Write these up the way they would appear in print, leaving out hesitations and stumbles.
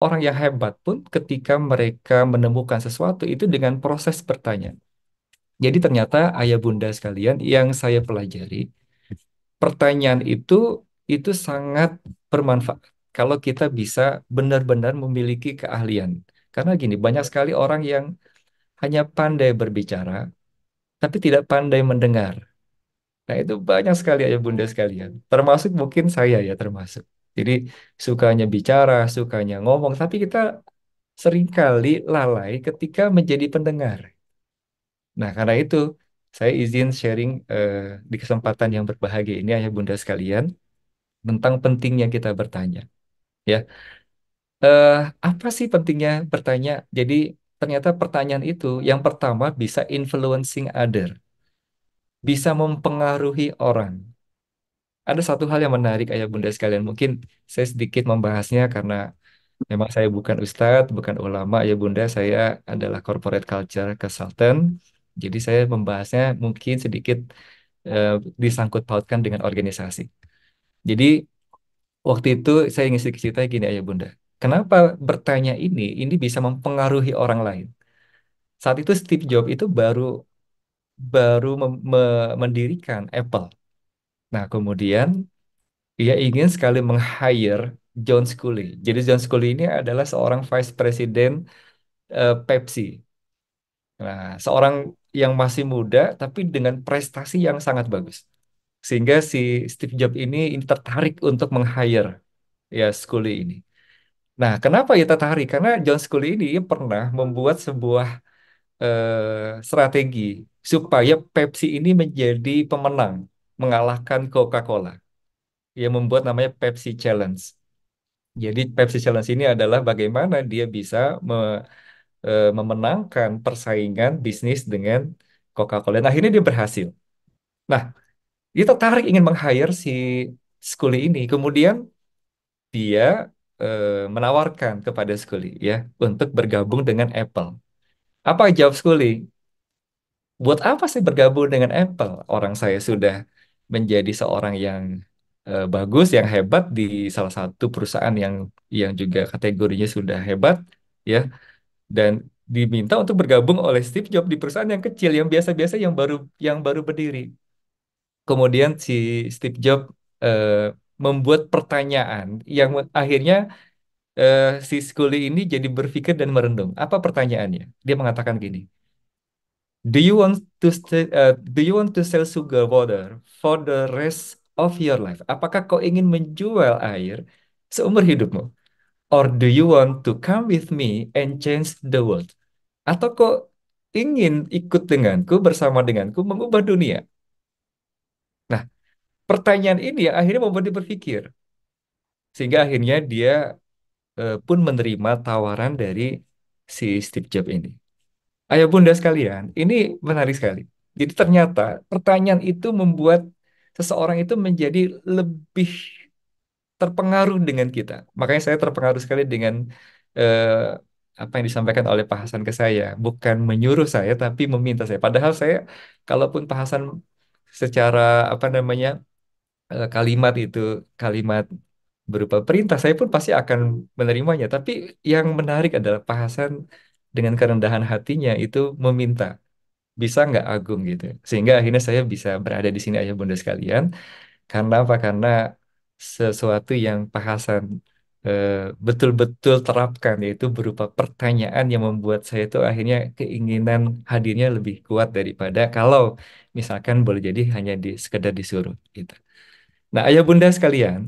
Orang yang hebat pun ketika mereka menemukan sesuatu itu dengan proses bertanya. Jadi ternyata ayah bunda sekalian yang saya pelajari, pertanyaan itu sangat bermanfaat kalau kita bisa benar-benar memiliki keahlian. Karena gini, banyak sekali orang yang hanya pandai berbicara, tapi tidak pandai mendengar. Nah, itu banyak sekali ayah bunda sekalian. Termasuk mungkin saya ya termasuk. Jadi sukanya bicara, sukanya ngomong, tapi kita seringkali lalai ketika menjadi pendengar. Nah, karena itu saya izin sharing di kesempatan yang berbahagia ini ayah bunda sekalian tentang pentingnya kita bertanya. Ya, eh, apa sih pentingnya bertanya? Jadi ternyata pertanyaan itu yang pertama bisa influencing other, bisa mempengaruhi orang. Ada satu hal yang menarik ayah bunda sekalian. Mungkin saya sedikit membahasnya karena memang saya bukan ustadz, bukan ulama ya bunda. Saya adalah corporate culture consultant. Jadi saya membahasnya mungkin sedikit eh, disangkut pautkan dengan organisasi. Jadi waktu itu saya ingin sedikit cerita gini ayah bunda. Kenapa bertanya ini bisa mempengaruhi orang lain. Saat itu Steve Jobs itu baru baru mendirikan Apple. Nah kemudian ia ingin sekali meng-hire John Sculley. Jadi John Sculley ini adalah seorang vice president Pepsi. Nah, seorang yang masih muda tapi dengan prestasi yang sangat bagus. Sehingga si Steve Jobs ini tertarik untuk meng-hire ya Sculley ini. Nah, kenapa ia tertarik? Karena John Sculley ini pernah membuat sebuah strategi supaya Pepsi ini menjadi pemenang mengalahkan Coca-Cola. Ia membuat namanya Pepsi Challenge. Jadi Pepsi Challenge ini adalah bagaimana dia bisa memenangkan persaingan bisnis dengan Coca-Cola. Nah, akhirnya dia berhasil. Nah, dia tertarik ingin meng-hire si Scully ini. Kemudian dia menawarkan kepada Scully ya untuk bergabung dengan Apple. Apa jawab Scully? Buat apa sih bergabung dengan Apple? Orang saya sudah menjadi seorang yang bagus, yang hebat di salah satu perusahaan yang juga kategorinya sudah hebat, ya, dan diminta untuk bergabung oleh Steve Jobs di perusahaan yang kecil, yang biasa-biasa, yang baru berdiri. Kemudian si Steve Jobs eh, membuat pertanyaan yang akhirnya si Scully ini jadi berpikir dan merenung. Apa pertanyaannya? Dia mengatakan gini. Do you want to sell sugar water for the rest of your life? Apakah kau ingin menjual air seumur hidupmu? Or do you want to come with me and change the world? Atau kau ingin ikut denganku bersama denganku mengubah dunia? Nah, pertanyaan ini yang akhirnya membuat dia berpikir. Sehingga akhirnya dia pun menerima tawaran dari si Steve Jobs ini. Ayah bunda sekalian, ini menarik sekali. Jadi ternyata pertanyaan itu membuat seseorang itu menjadi lebih terpengaruh dengan kita. Makanya saya terpengaruh sekali dengan eh, apa yang disampaikan oleh Pak Hasan ke saya. Bukan menyuruh saya, tapi meminta saya. Padahal saya, kalaupun Pak Hasan secara apa namanya kalimat itu kalimat berupa perintah, saya pun pasti akan menerimanya. Tapi yang menarik adalah Pak Hasan dengan kerendahan hatinya itu meminta bisa nggak Agung gitu. Sehingga akhirnya saya bisa berada di sini ayah bunda sekalian. Karena apa? Karena sesuatu yang Pak Hasan eh, betul-betul terapkan yaitu berupa pertanyaan yang membuat saya itu akhirnya keinginan hadirnya lebih kuat daripada kalau misalkan boleh jadi hanya sekedar disuruh gitu. Nah, ayah bunda sekalian,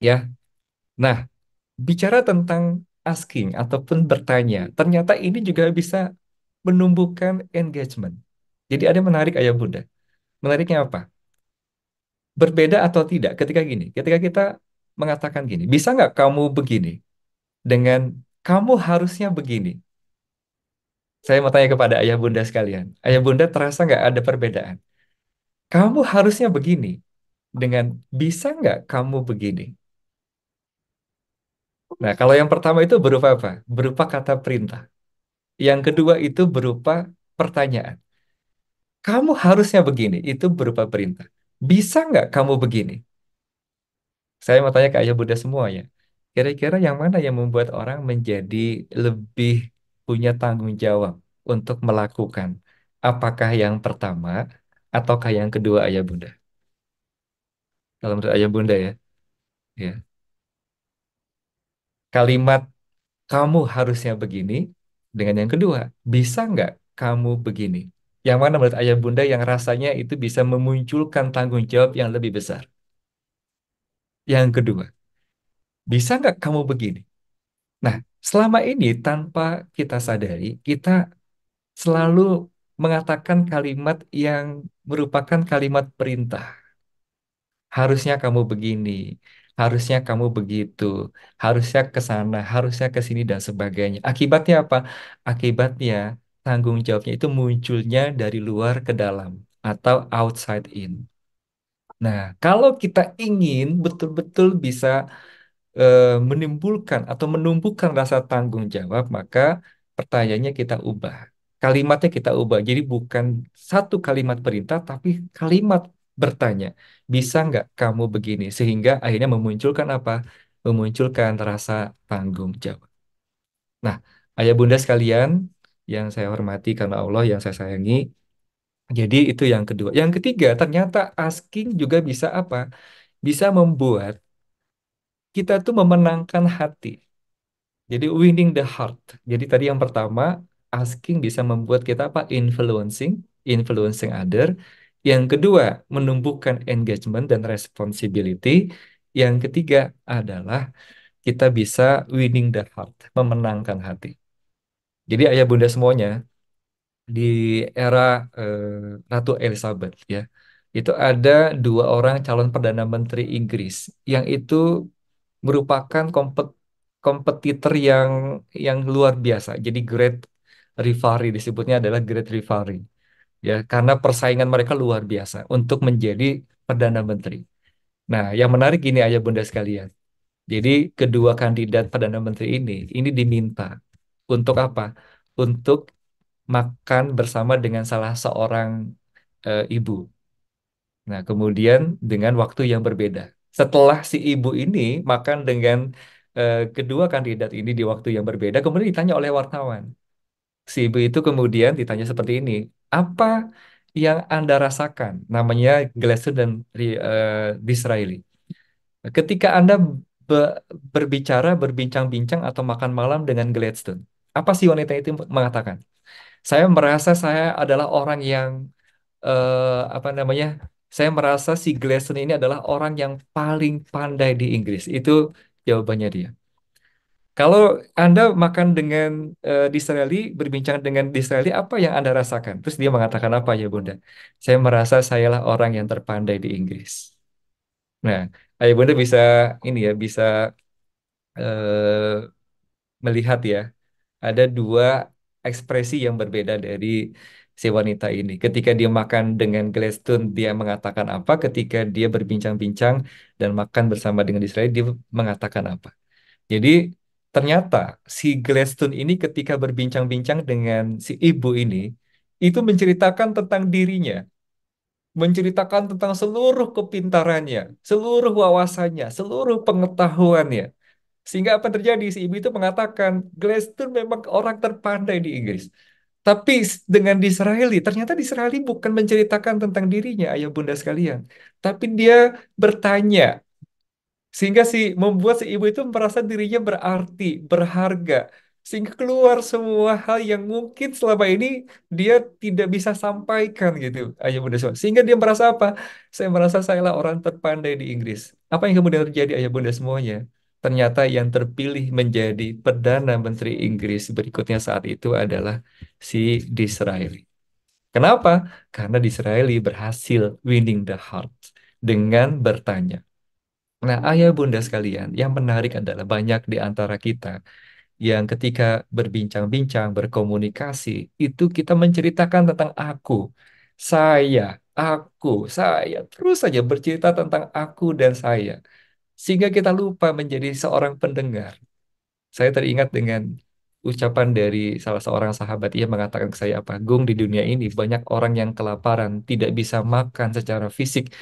ya. Nah, bicara tentang asking ataupun bertanya, ternyata ini juga bisa menumbuhkan engagement. Jadi ada yang menarik ayah bunda. Menariknya apa? Berbeda atau tidak ketika kita mengatakan gini, bisa nggak kamu begini dengan kamu harusnya begini. Saya mau tanya kepada ayah bunda sekalian. Ayah bunda terasa nggak ada perbedaan? Kamu harusnya begini dengan bisa nggak kamu begini? Nah, kalau yang pertama itu berupa apa? Berupa kata perintah. Yang kedua itu berupa pertanyaan. Kamu harusnya begini, itu berupa perintah. Bisa nggak kamu begini? Saya mau tanya ke ayah bunda semua ya. Kira-kira yang mana yang membuat orang menjadi lebih punya tanggung jawab untuk melakukan? Apakah yang pertama ataukah yang kedua, ayah bunda? Kalau menurut ayah bunda ya, ya. Kalimat kamu harusnya begini dengan yang kedua, bisa nggak kamu begini? Yang mana menurut ayah bunda yang rasanya itu bisa memunculkan tanggung jawab yang lebih besar? Yang kedua, bisa nggak kamu begini? Nah, selama ini tanpa kita sadari, kita selalu mengatakan kalimat yang merupakan kalimat perintah. Harusnya kamu begini, harusnya kamu begitu, harusnya ke sana, harusnya ke sini dan sebagainya. Akibatnya apa? Akibatnya tanggung jawabnya itu munculnya dari luar ke dalam atau outside in. Nah, kalau kita ingin betul-betul bisa menimbulkan atau menumbuhkan rasa tanggung jawab, maka pertanyaannya kita ubah. Kalimatnya kita ubah. Jadi bukan satu kalimat perintah, tapi kalimat bertanya. Bisa nggak kamu begini? Sehingga akhirnya memunculkan apa? Memunculkan rasa tanggung jawab. Nah, ayah bunda sekalian yang saya hormati karena Allah yang saya sayangi. Jadi itu yang kedua. Yang ketiga, ternyata asking juga bisa apa? Bisa membuat kita tuh memenangkan hati. Jadi winning the heart. Jadi tadi yang pertama, asking bisa membuat kita apa? Influencing other. Yang kedua, menumbuhkan engagement dan responsibility. Yang ketiga adalah kita bisa winning the heart, memenangkan hati. Jadi ayah bunda semuanya di era Ratu Elizabeth ya, itu ada dua orang calon perdana menteri Inggris yang itu merupakan kompetitor yang luar biasa. Jadi great rivalry disebutnya adalah great rivalry ya karena persaingan mereka luar biasa untuk menjadi perdana menteri. Nah, yang menarik ini ayah bunda sekalian. Jadi kedua kandidat perdana menteri ini diminta untuk apa? Untuk makan bersama dengan salah seorang ibu. Nah, kemudian dengan waktu yang berbeda. Setelah si ibu ini makan dengan kedua kandidat ini di waktu yang berbeda, kemudian ditanya oleh wartawan. Si ibu itu kemudian ditanya seperti ini, apa yang Anda rasakan? Namanya Gladstone dan Disraeli. Ketika Anda be- berbicara, berbincang-bincang atau makan malam dengan Gladstone, apa sih wanita itu mengatakan? Saya merasa saya adalah orang yang apa namanya? Saya merasa si Gleason ini adalah orang yang paling pandai di Inggris. Itu jawabannya dia. Kalau Anda makan dengan Disraeli, berbincang dengan Disraeli, apa yang Anda rasakan? Terus dia mengatakan apa ya, Bunda? Saya merasa sayalah orang yang terpandai di Inggris. Nah, Ayah Bunda bisa ini ya, bisa eh, melihat ya, ada dua ekspresi yang berbeda dari si wanita ini. Ketika dia makan dengan Gladstone, dia mengatakan apa? Ketika dia berbincang-bincang dan makan bersama dengan Israel, dia mengatakan apa? Jadi ternyata si Gladstone ini ketika berbincang-bincang dengan si ibu ini, itu menceritakan tentang dirinya, menceritakan tentang seluruh kepintarannya, seluruh wawasannya, seluruh pengetahuannya. Sehingga apa yang terjadi? Si ibu itu mengatakan, Gladstone memang orang terpandai di Inggris. Tapi dengan Disraeli, ternyata Disraeli bukan menceritakan tentang dirinya, ayah bunda sekalian. Tapi dia bertanya, sehingga membuat si ibu itu merasa dirinya berarti, berharga. Sehingga keluar semua hal yang mungkin selama ini dia tidak bisa sampaikan gitu, ayah bunda semua. Sehingga dia merasa apa? Saya merasa sayalah orang terpandai di Inggris. Apa yang kemudian terjadi, ayah bunda semuanya? Ternyata yang terpilih menjadi Perdana Menteri Inggris berikutnya saat itu adalah si Disraeli. Kenapa? Karena Disraeli berhasil winning the heart dengan bertanya. Nah, ayah bunda sekalian, yang menarik adalah banyak di antara kita yang ketika berbincang-bincang, berkomunikasi, itu kita menceritakan tentang saya, aku, saya, terus saja bercerita tentang aku dan saya. Sehingga kita lupa menjadi seorang pendengar. Saya teringat dengan ucapan dari salah seorang sahabat, ia mengatakan ke saya apa, Gung, di dunia ini banyak orang yang kelaparan, tidak bisa makan secara fisik,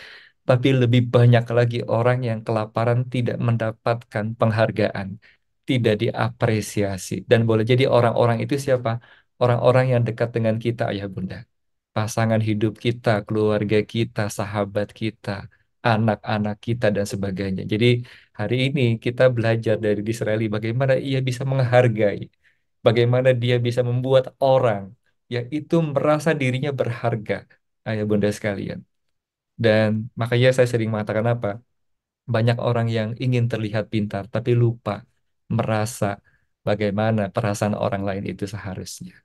Tapi lebih banyak lagi orang yang kelaparan tidak mendapatkan penghargaan, tidak diapresiasi. Dan boleh jadi orang-orang itu siapa? Orang-orang yang dekat dengan kita, ayah bunda. Pasangan hidup kita, keluarga kita, sahabat kita, anak-anak kita, dan sebagainya. Jadi hari ini kita belajar dari Disraeli bagaimana ia bisa menghargai, bagaimana dia bisa membuat orang yang itu merasa dirinya berharga, ayah bunda sekalian. Dan makanya saya sering mengatakan apa? Banyak orang yang ingin terlihat pintar, tapi lupa merasa bagaimana perasaan orang lain itu seharusnya.